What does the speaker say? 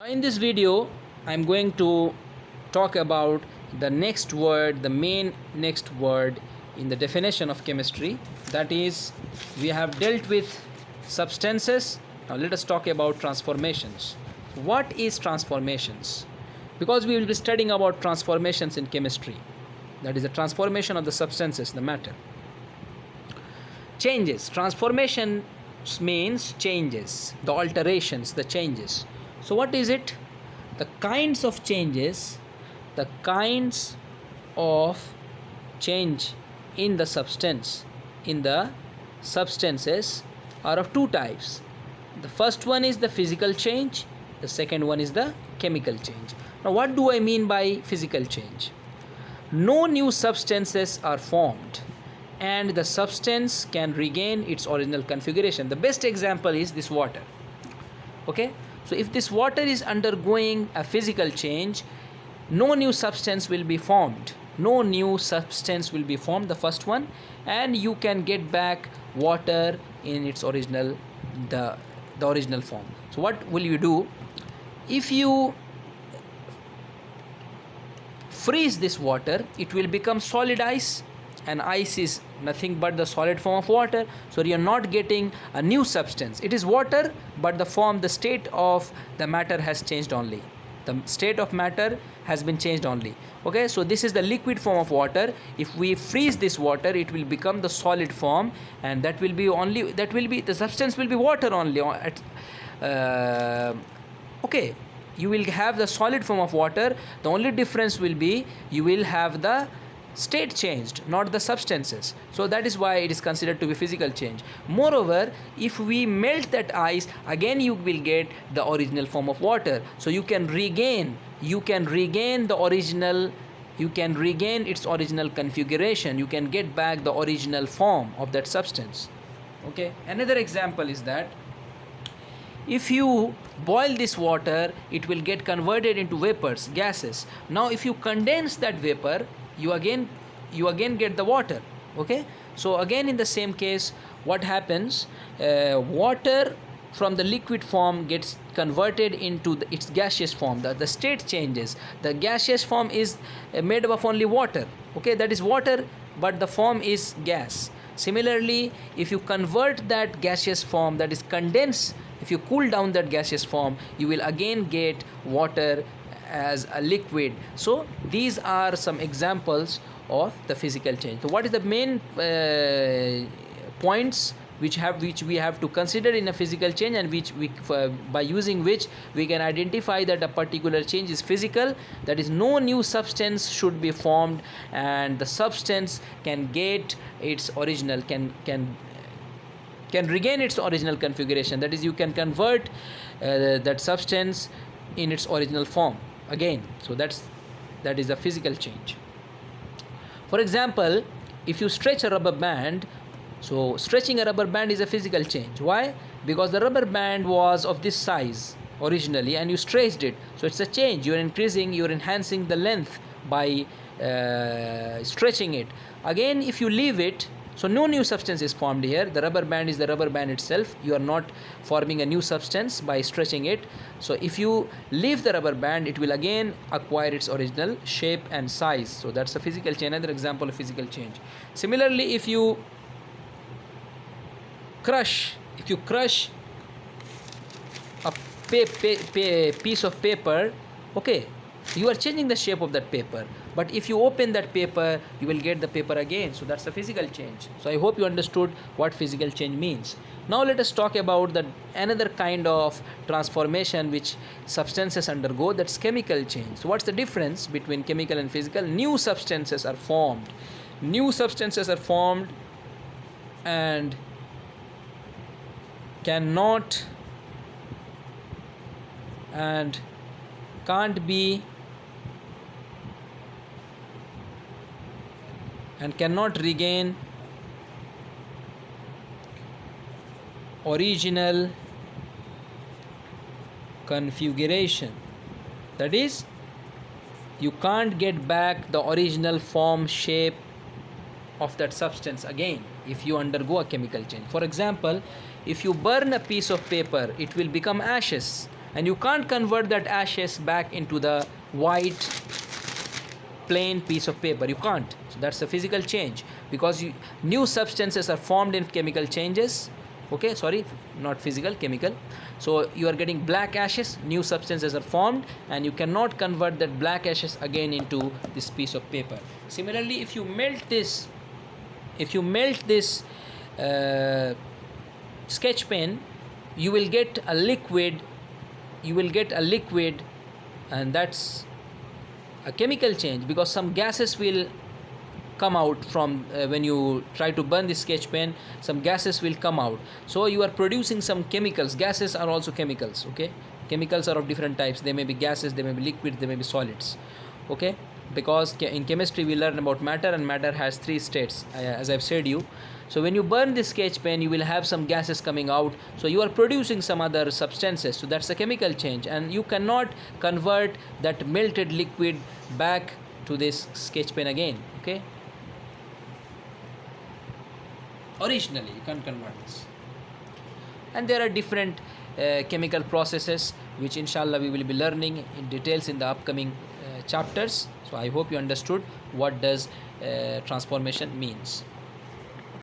In this video, I'm going to talk about the next word, the main next word in the definition of chemistry. That is, we have dealt with substances. Now let us talk about transformations. What is transformations? Because we will be studying about transformations in chemistry. That is the transformation of the substances, the matter. Changes. Transformation means changes, the alterations, the changes. So what is it? The kinds of changes, the kinds of change in the substance, in the substances are of two types. The first one is the physical change, the second one is the chemical change. Now what do I mean by physical change? No new substances are formed and the substance can regain its original configuration. The best example is this water. Okay, so if this water is undergoing a physical change, no new substance will be formed. No new substance will be formed, the first one, and you can get back water in its original, the original form. So what will you do? If you freeze this water, it will become solid ice, and ice is nothing but the solid form of water. So you are not getting a new substance. It is water, but the form, the state of the matter has changed only. The state of matter has been changed only. Okay, so this is the liquid form of water. If we freeze this water, it will become the solid form, and that will be only, that will be, the substance will be water only. Okay, you will have the solid form of water. The only difference will be you will have the state changed, not the substances. So that is why it is considered to be physical change. Moreover, if we melt that ice, again you will get the original form of water. So you can regain the original, you can regain its original configuration. You can get back the original form of that substance. Okay, another example is that if you boil this water, it will get converted into vapors, gases. Now if you condense that vapor, you again get the water. Okay, so again in the same case, what happens? Water from the liquid form gets converted into its gaseous form. The state changes. The gaseous form is made up of only water. Okay, that is water, but the form is gas. Similarly, if you convert that gaseous form, that is condense, if you cool down that gaseous form, you will again get water as a liquid. So these are some examples of the physical change. So what is the main points which we have to consider in a physical change, and which we by using which we can identify that a particular change is physical? That is, no new substance should be formed, and the substance can get its original, can regain its original configuration. That is, you can convert that substance in its original form again. So that is a physical change. For example, if you stretch a rubber band, so stretching a rubber band is a physical change. Why? Because the rubber band was of this size originally and you stretched it. So it's a change. You're enhancing the length by stretching it. Again, if you leave it, so no new substance is formed here. The rubber band is the rubber band itself. You are not forming a new substance by stretching it. So if you leave the rubber band, it will again acquire its original shape and size. So that's a physical change, another example of physical change. Similarly, if you crush a piece of paper, okay, you are changing the shape of that paper, but if you open that paper, you will get the paper again. So that's a physical change. So I hope you understood what physical change means. Now let us talk about another kind of transformation which substances undergo, that's chemical change. So what's the difference between chemical and physical? New substances are formed and cannot and can't be and cannot regain original configuration. That is, you can't get back the original form, shape of that substance again if you undergo a chemical change. For example, if you burn a piece of paper, it will become ashes, and you can't convert that ashes back into the white plain piece of paper. You can't. So that's a physical change, because new substances are formed in chemical changes. Okay, sorry, not physical, chemical. So you are getting black ashes, new substances are formed, and you cannot convert that black ashes again into this piece of paper. Similarly, if you melt this sketch pen, you will get a liquid, and that's a chemical change, because some gases will come out from when you try to burn the sketch pen. Some gases will come out, so you are producing some chemicals. Gases are also chemicals. Okay, chemicals are of different types. They may be gases, they may be liquids, they may be solids. Okay, because in chemistry we learn about matter, and matter has three states, as I've said you. So when you burn the sketch pen, you will have some gases coming out, so you are producing some other substances. So that's a chemical change, and you cannot convert that melted liquid back to this sketch pen again. Okay, originally you can't convert this. And there are different chemical processes, which inshallah we will be learning in details in the upcoming chapters. So I hope you understood what does transformation means.